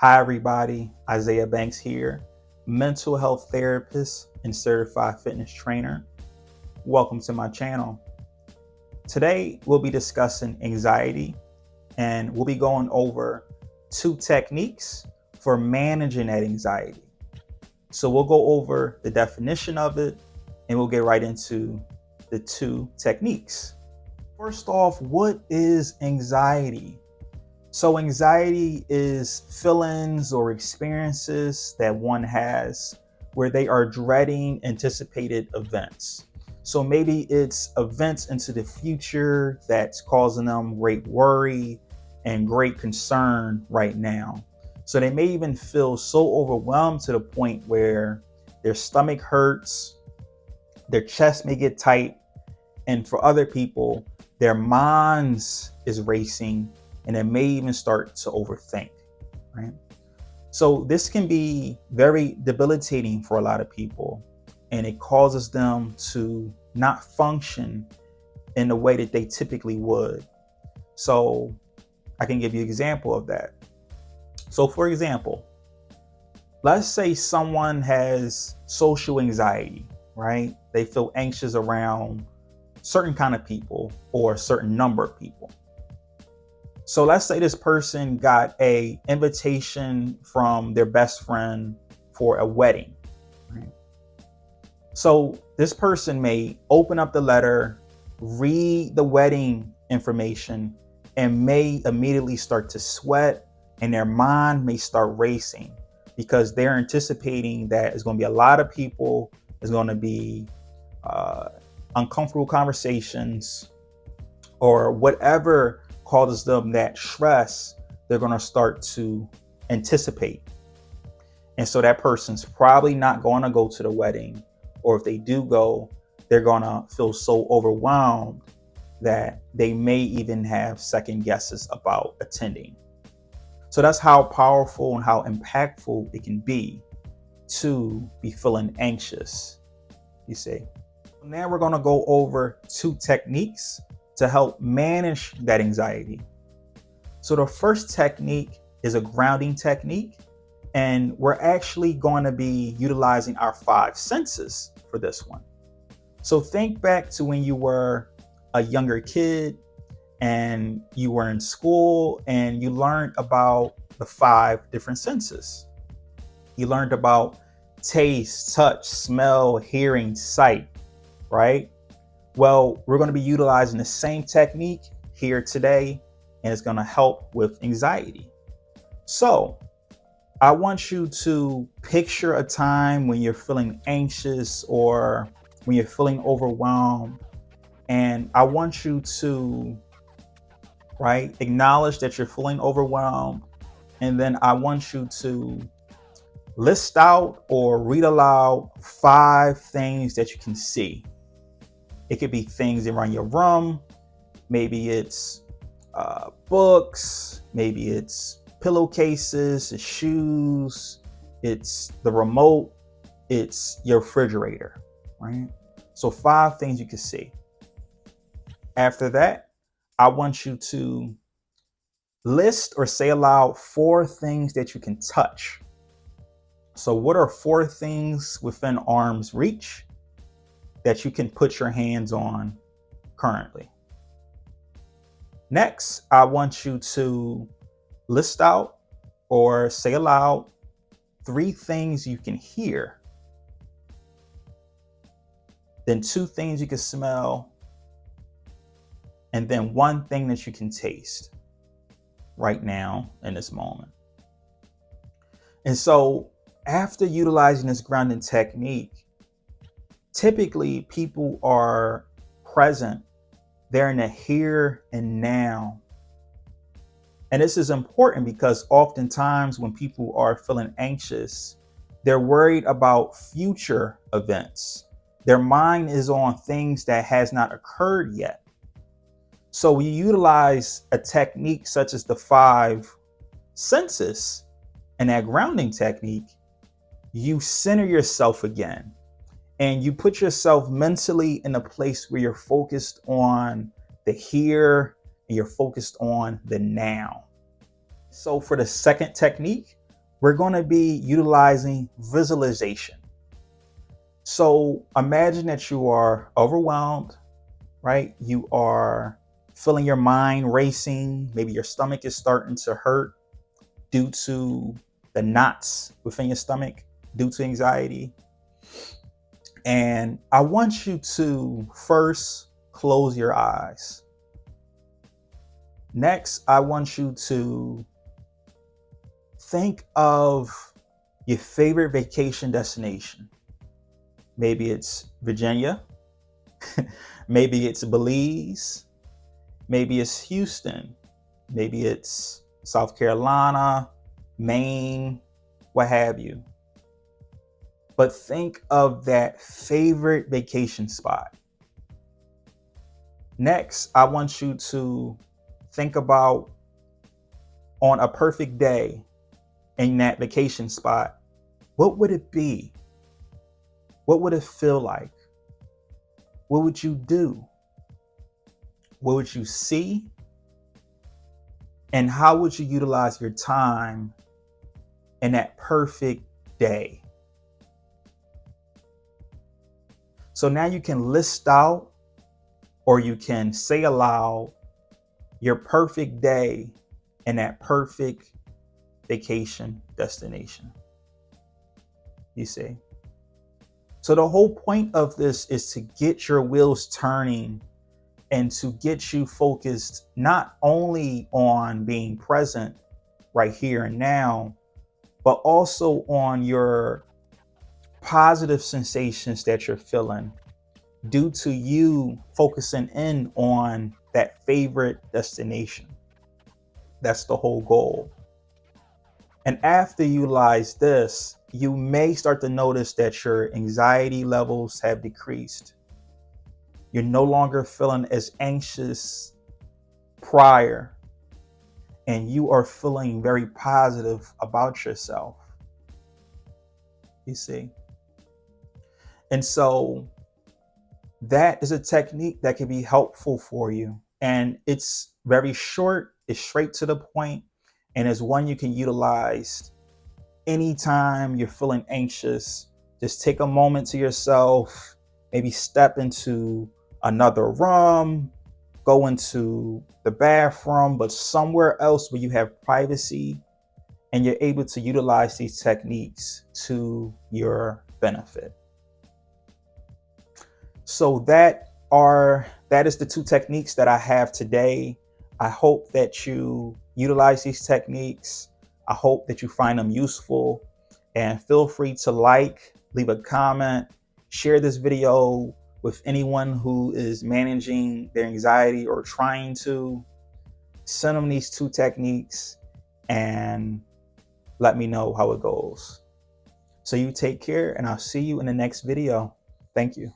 Hi everybody, Isaiah Banks here, mental health therapist and certified fitness trainer. Welcome to my channel. Today we'll be discussing anxiety and we'll be going over 2 techniques for managing that anxiety. So we'll go over the definition of it and we'll get right into the 2 techniques. First off, what is anxiety? So anxiety is feelings or experiences that one has where they are dreading anticipated events. So maybe it's events into the future that's causing them great worry and great concern right now. So they may even feel so overwhelmed to the point where their stomach hurts, their chest may get tight, and for other people, their minds is racing and it may even start to overthink, right? So this can be very debilitating for a lot of people, and it causes them to not function in the way that they typically would. So I can give you an example of that. So for example, let's say someone has social anxiety, right? They feel anxious around certain kind of people or a certain number of people. So let's say this person got an invitation from their best friend for a wedding, right? So this person may open up the letter, read the wedding information, and may immediately start to sweat, and their mind may start racing because they're anticipating that it's going to be a lot of people, there's going to be uncomfortable conversations, or whatever causes them that stress, they're going to start to anticipate. And so that person's probably not going to go to the wedding, or if they do go, they're going to feel so overwhelmed that they may even have second guesses about attending. So that's how powerful and how impactful it can be to be feeling anxious, you see. Now we're going to go over 2 techniques to help manage that anxiety. So the first technique is a grounding technique, and we're actually going to be utilizing our 5 senses for this one. So think back to when you were a younger kid and you were in school and you learned about the 5 different senses. You learned about taste, touch, smell, hearing, sight, right? Well, we're going to be utilizing the same technique here today, and it's going to help with anxiety. So I want you to picture a time when you're feeling anxious or when you're feeling overwhelmed. And I want you to, right, acknowledge that you're feeling overwhelmed. And then I want you to list out or read aloud 5 things that you can see. It could be things around your room. Maybe it's books. Maybe it's pillowcases, it's shoes, it's the remote, it's your refrigerator, right? So 5 things you can see. After that, I want you to list or say aloud 4 things that you can touch. So what are 4 things within arm's reach that you can put your hands on currently? Next, I want you to list out or say aloud 3 things you can hear, then 2 things you can smell, and then 1 thing that you can taste right now in this moment. And so after utilizing this grounding technique, typically people are present. They're in the here and now. And this is important because oftentimes when people are feeling anxious, they're worried about future events. Their mind is on things that has not occurred yet. So we utilize a technique such as the 5 senses and that grounding technique. You center yourself again. And you put yourself mentally in a place where you're focused on the here and you're focused on the now. So for the second technique, we're going to be utilizing visualization. So imagine that you are overwhelmed, right? You are feeling your mind racing. Maybe your stomach is starting to hurt due to the knots within your stomach due to anxiety. And I want you to first close your eyes. Next, I want you to think of your favorite vacation destination. Maybe it's Virginia. Maybe it's Belize. Maybe it's Houston. Maybe it's South Carolina, Maine, what have you. But think of that favorite vacation spot. Next, I want you to think about, on a perfect day in that vacation spot, what would it be? What would it feel like? What would you do? What would you see? And how would you utilize your time in that perfect day? So now you can list out, or you can say aloud, your perfect day in that perfect vacation destination. You see? So the whole point of this is to get your wheels turning and to get you focused not only on being present right here and now, but also on your positive sensations that you're feeling due to you focusing in on that favorite destination. That's the whole goal. And after you utilize this, you may start to notice that your anxiety levels have decreased. You're no longer feeling as anxious prior, and you are feeling very positive about yourself. You see? And so that is a technique that can be helpful for you. And it's very short, it's straight to the point, and it's one you can utilize anytime you're feeling anxious. Just take a moment to yourself, maybe step into another room, go into the bathroom, but somewhere else where you have privacy, and you're able to utilize these techniques to your benefit. So that is the two techniques that I have today. I hope that you utilize these techniques. I hope that you find them useful, and feel free to like, leave a comment, share this video with anyone who is managing their anxiety or trying to. Send them these two techniques and let me know how it goes. So you take care, and I'll see you in the next video. Thank you.